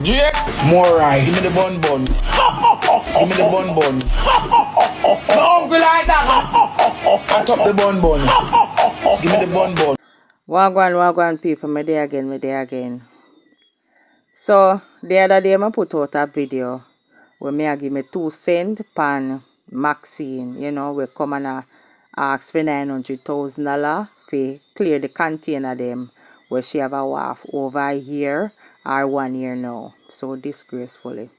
Jake, more rice. Give me the bun bun. Give me the bun bun. My uncle like that. I top the bun bun. Give me the bun bun. Wagwan people, me there again. So the other day I put out a video where me I give me 2 cents pan Maxine, you know, we come and ask for $900,000 for clear the container them where she have a wharf over a year or 1 year now. So disgracefully.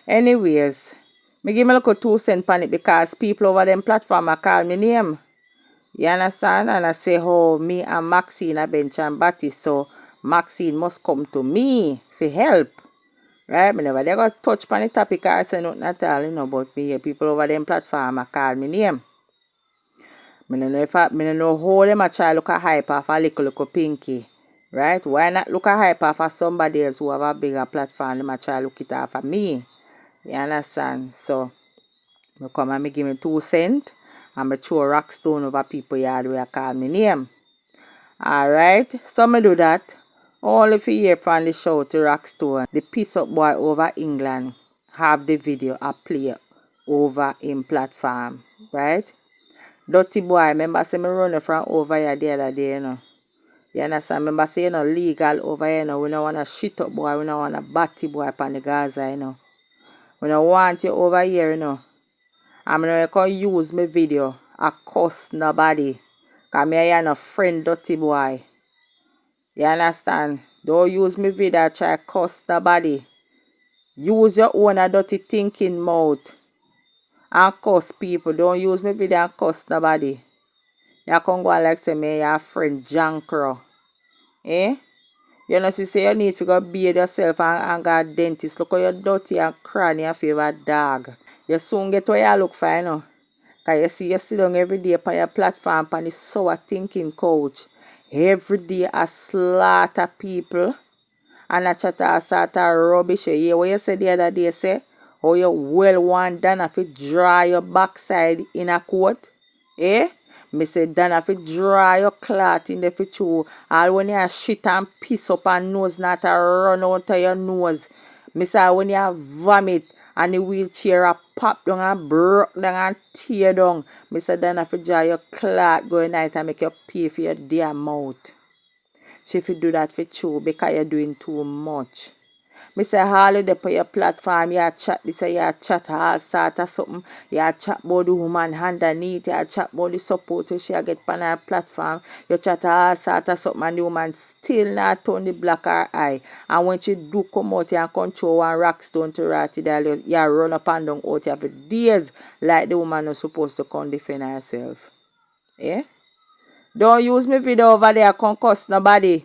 Anyways, me give me look 2 cents pan it because people over them platform are call me name. You understand? And I say, oh, me and Maxine a bench and batty, so Maxine must come to me for help. Right? Me never they got touch on the topic or say nothing at all, you know, but me people over them platform a call me name. Me no know if me no know how them a try look a hype off a little pinky. Right? Why not look a hype off of somebody else who have a bigger platform? Them a try look it off of me. You understand? So me come and me give me 2 cents. And I throw a rock stone over people yard where I call me name. Alright, so me do that. Only for hear from the show to rock stone. The piece up boy over England have the video I play over in platform. Right? Dirty boy, remember say me running from over here the other day, you know. You understand? Remember say you know legal over here, you know. We don't want to shit up boy, we don't want to batty boy upon the Gaza, you know. We don't want you over here, you know. I'm not going to use my video I cuss nobody. Because I am a friend dirty boy. You understand? Don't use my video try cuss nobody. Use your own dirty thinking mouth. And cuss people. Don't use my video and cuss nobody. You can go and like say me your friend Jankro. Eh? You know say you need to go bathe yourself and go to dentist. Look how you dirty and cranny your favorite dog. You soon get what you look for, you know. Because you see you sit down every day on your platform on the sour thinking couch. Every day I slaughter people. And I chat all sort of rubbish. You hear what you said the other day, say? How you well want Dana to draw your backside in a coat? Eh? Me say Dana to draw your cloth in the future. All when you shit and piss up and nose not to run out of your nose. Me say when you vomit and the wheelchair a pop down and broke down and tear down. Me say Dana to draw your cloth go night and make you pay for your damn mouth. She fi do that for you because you're doing too much. Me say all of the on your platform, you chat this, you chat all sort of something. You chat about the woman underneath, you chat about the support she get on her platform. You chat all sort of something and the woman still not turn the black her eye. And when she do come out and control one rock stone to rat it, you run up and down out here for days like the woman was supposed to come defend herself. Yeah? Don't use me video over there, can't cuss nobody.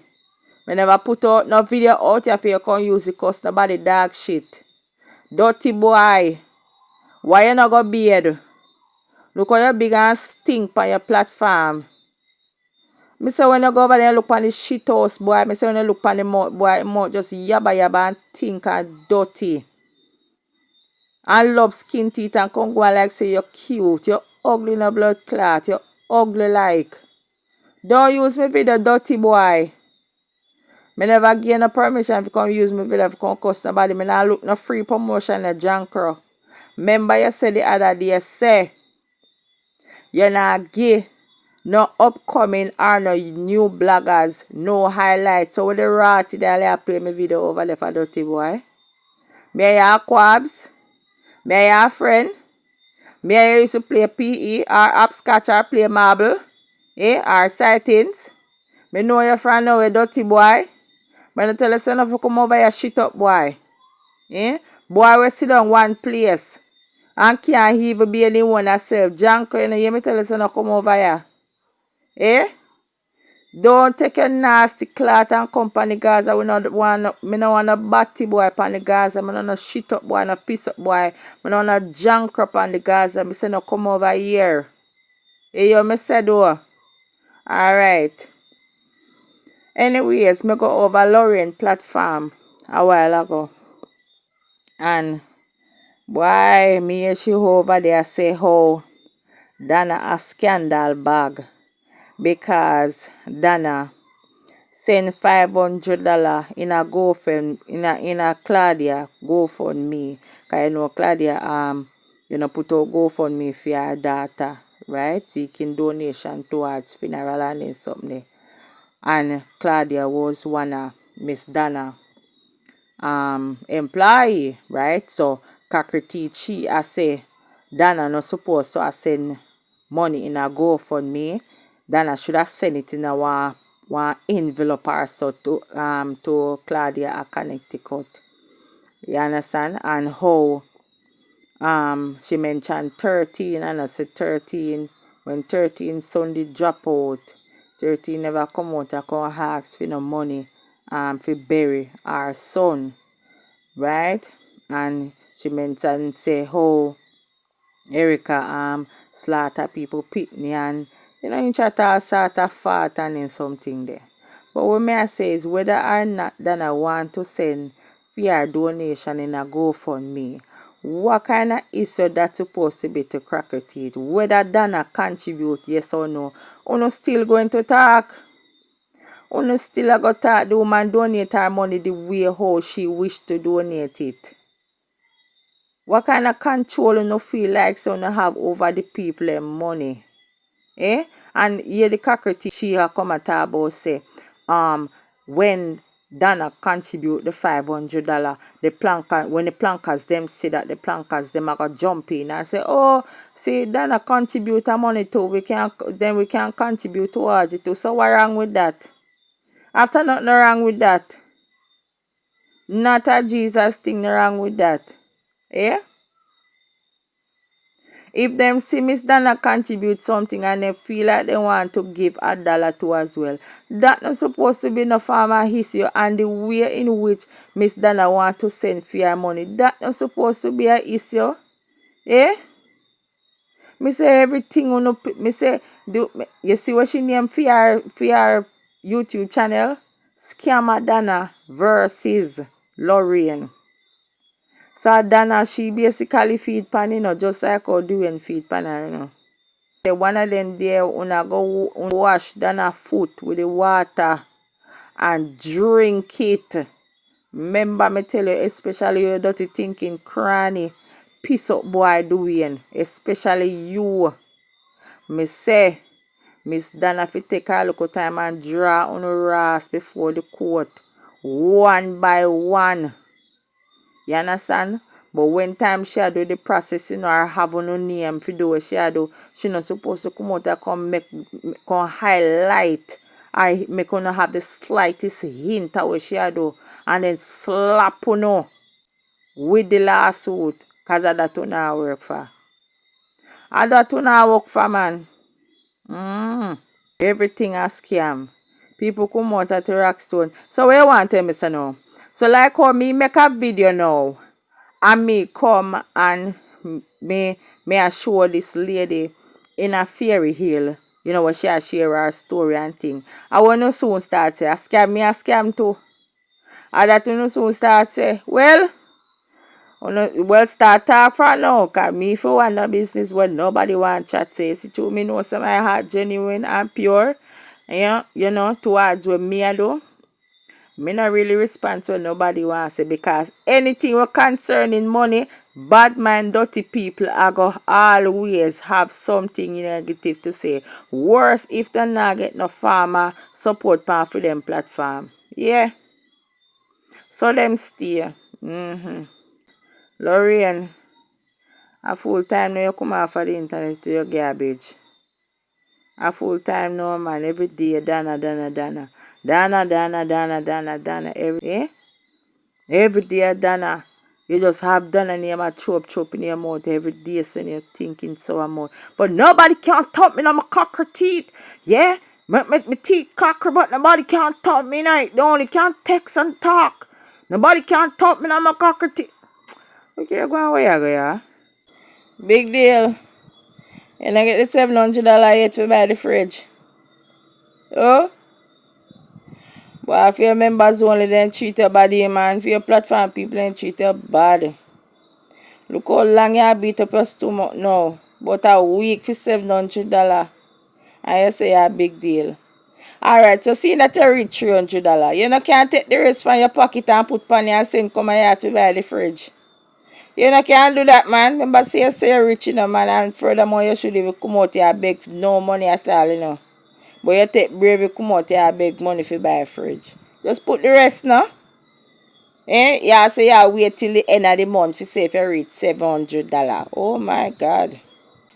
We never put out no video out here for you can't use the cuss nobody dog shit. Dirty boy. Why you not go beard? Look how you big and stink on your platform. Me say when you go over there and look on the shit house boy, me say when you look on the mouth boy, mouth just yabba and think and dirty. And love skin teeth and come go and like say you're cute, you're ugly in a blood clot, you're ugly like. Don't use me video dirty boy. Me never give no permission to come use my video to come cuss nobody. Me not look no free promotion in Jankro. Remember you said the other day, say, you not give no upcoming or no new bloggers, no highlights. So with the ratty there, I play my video over there for dirty boy. Me a your quabs. Me a your friend. Me a used to play PE or hopscotch or play marble. Or sightings. Me know you from now, dirty boy. But I tell you, son, if you come over here, shit up, boy. Boy, we sit down one place. And can't even be anyone herself. Janko, you know, you me tell you, son, come over here. Don't take your nasty cloth and come on the Gaza. Me no want a batty boy on the Gaza. Me no shit up boy, no piss up boy. Me no junk up on the Gaza. Me say no come over here. You me said oh. Alright. Anyways, me go over Lauren platform a while ago. And boy, me and she over there say how Dana a scandal bag. Because Dana send $500 in a GoFund in a Claudia GoFundMe. Cause you know Claudia put out GoFundMe for your daughter, right? Seeking donation towards funeral and something. And Claudia was one of Miss Donna employee, right? So Crackery teach she I say Donna not supposed to send money in a GoFundMe. Donna should have sent it in a one envelope or so to Claudia at Connecticut. You understand? And how she mentioned 13 and I said 13 when 13 Sunday drop out. 13 never come out and come ask for no money for bury our son, right? And she mentioned say how Erica slaughter people pitney and in chat all sort of fat and in something there. But what may I say is whether or not Donna want to send for your donation in a GoFundMe, what kind of issue that's supposed to be to Crackery Teeth? Whether Donna contribute yes or no, uno still going to talk. Uno still going to talk the woman donate her money the way how she wish to donate it. What kind of control you feel like so you have over the people and money? Eh? And here the Crackery she come at about say, when Donna contribute the $500, when the plankers them see that the plankers them are gonna jump in and say, oh, see Donna contribute her money too, we can contribute towards it too. So what wrong with that? After nothing wrong with that. Not a Jesus thing wrong with that. Eh? If them see Miss Donna contribute something and they feel like they want to give $1 to as well, that not supposed to be no farmer issue, and the way in which Miss Donna want to send for your money, that not supposed to be an issue. Eh? Me say everything on me say you see what she name for your YouTube channel? Scammer Donna versus Lorraine. So Donna, she basically feed pan, just like how D0NNA feed pan, The one of them there, una go wash Donna foot with the water and drink it. Remember me tell you, especially you dirty thinking cranny, piss up boy D0NNA, especially you. Me say, Miss Donna fi take a look time and draw on her ass before the court, one by one. You understand? But when time she do the processing or have no name for do what she do, she not supposed to come out and come highlight or make her have the slightest hint of what she do and then slap on with the lawsuit because of that not work for. And that not work for, man. Everything a scam. People come out at the Rockstone. So what you want to tell me, sir, now? So like how me make a video now and me come and me I show this lady in a fairy hill, what she share her story and thing. I want to soon start say, a scam too. And that you soon start say, well start talk for now, cause me for one no business when nobody want chat say. See to me know some my heart genuine and pure. Towards what me I do. Me not really respond to what nobody wants say, because anything what concerning money, bad mind, dirty people are go always have something negative to say. Worse if they not get no farmer support pan for them platform. Yeah. So them stay. Lorraine, a full time now you come off of the internet to your garbage. A full time now, man, every day Donna. Every day Donna. You just have Donna name a chop in your mouth every day, so you're thinking so much. But nobody can't top me on my cocker teeth. Yeah? My teeth cocker, but nobody can't top me now. They only can't text and talk. Nobody can't top me on my cocker teeth. Okay, go away, yeah? Big deal. And I get the $700 yet to buy the fridge. Oh? But if your members only then treat your body, man. If your platform people then treat your body. Look how long you beat up your stomach now. But a week for $700. And you say a big deal. Alright, so see that you reach $300. You know can't take the rest from your pocket and put on your and send come here to buy the fridge. You know can't do that, man. Remember say you're rich, you know, man, and furthermore you should even come out here and beg for no money at all, you know. But you take brave, you come out here and beg money for buy a fridge. Just put the rest now. Eh? Yeah, so you wait till the end of the month to say if you reach $700. Oh my God.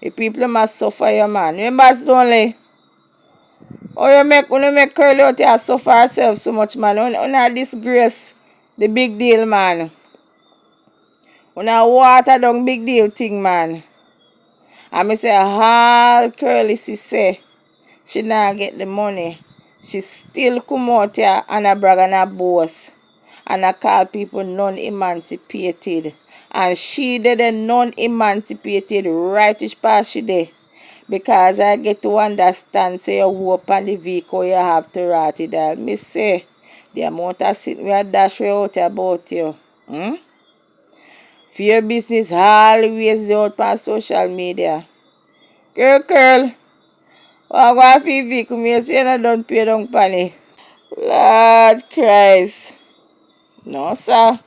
The people must suffer you, man. Remember it's only oh you make curly out here suffer herself so much, man. Una disgrace the big deal, man. Una water down big deal thing, man. And me say all curly she say she not get the money. She still come out here and a brag and a boast. And I call people non-emancipated. And she did a non-emancipated right which part she did. Because I get to understand, say you hope on the vehicle you have to write it down. Me say, the amount of sit we are dash we out about you. For your business always out on social media. Girl, I'm going to feel vehicle, me say you don't pay down money. Lord Christ. No, sir.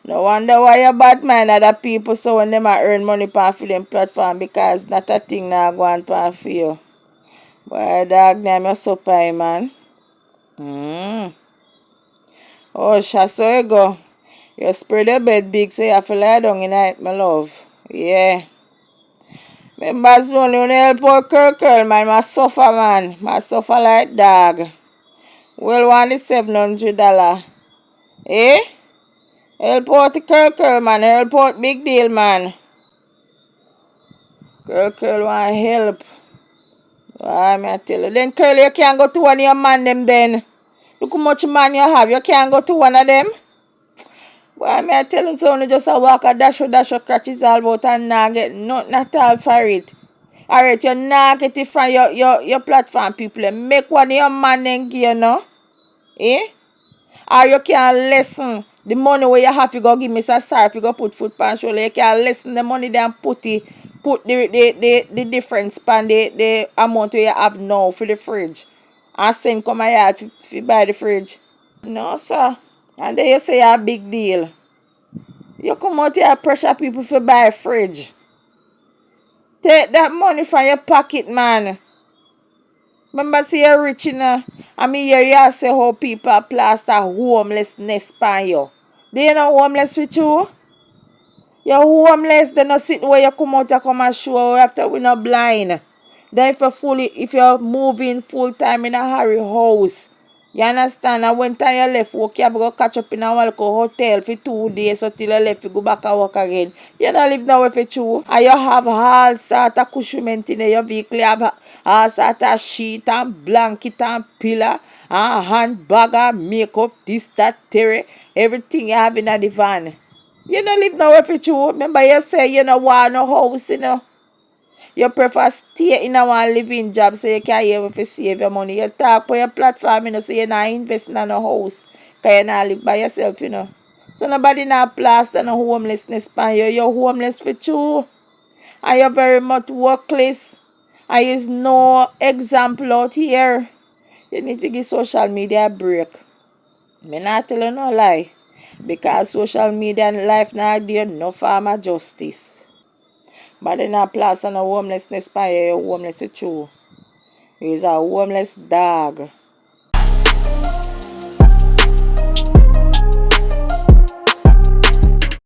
No wonder why you bad mind other people so when them earn money for them platform because not a thing now go on for you. Boy, dog, name you so pie, man. Oh, so you go. You spread the bed big so you have to lie down in it, my love. Yeah. Remember, soon you help out curl, man. I suffer, man. I suffer like dog. Well, want the $700. Eh? Help out the curl, man. Help out big deal, man. Curl want help. Why me I tell you. Then curl you can't go to one of your man them then. Look how much man you have. You can't go to one of them. Why me I tell you so only just a walk a dash crutches all about and not get nothing at all for it. Alright, you not get it from your platform people. Make one of your man then give you know. Eh? Or you can lessen the money where you have to go give me some sorry if you go put food pan shoulder. You can lessen the money then put the difference pan the amount where you have now for the fridge. And send come here if you buy the fridge. No sir. And then you say you're a big deal. You come out here and pressure people to buy a fridge. Take that money from your pocket, man. Remember, see you're rich, you know. I mean, you say how people plaster homelessness by you. Do you know homeless with you? You're homeless, then not sit where you come out and come and show after we're not blind. Then if you're moving full time in a Harry house, you understand? And when time you left work, you have to go catch up in a local hotel for 2 days until you left, you go back and work again. You don't live now with you. And you have all sort of cushioning in your vehicle. You have all sort of sheet and blanket and pillow and handbag and makeup, this, that, terry. Everything you have in the van. You don't live now with you. Remember you say you don't want no house, you know. You prefer stay in a one living job so you can able to save your money. You talk for your platform, you know, so you're not investing in a house. Because you not live by yourself, you know. So nobody not plaster no homelessness pan you. You're homeless for you. And you're very much workless. And there's no example out here. You need to give social media a break. Me not tell you no lie. Because social media and life now do no form of justice. But then a place on a homelessness by you're homeless with you. You're a homeless dog.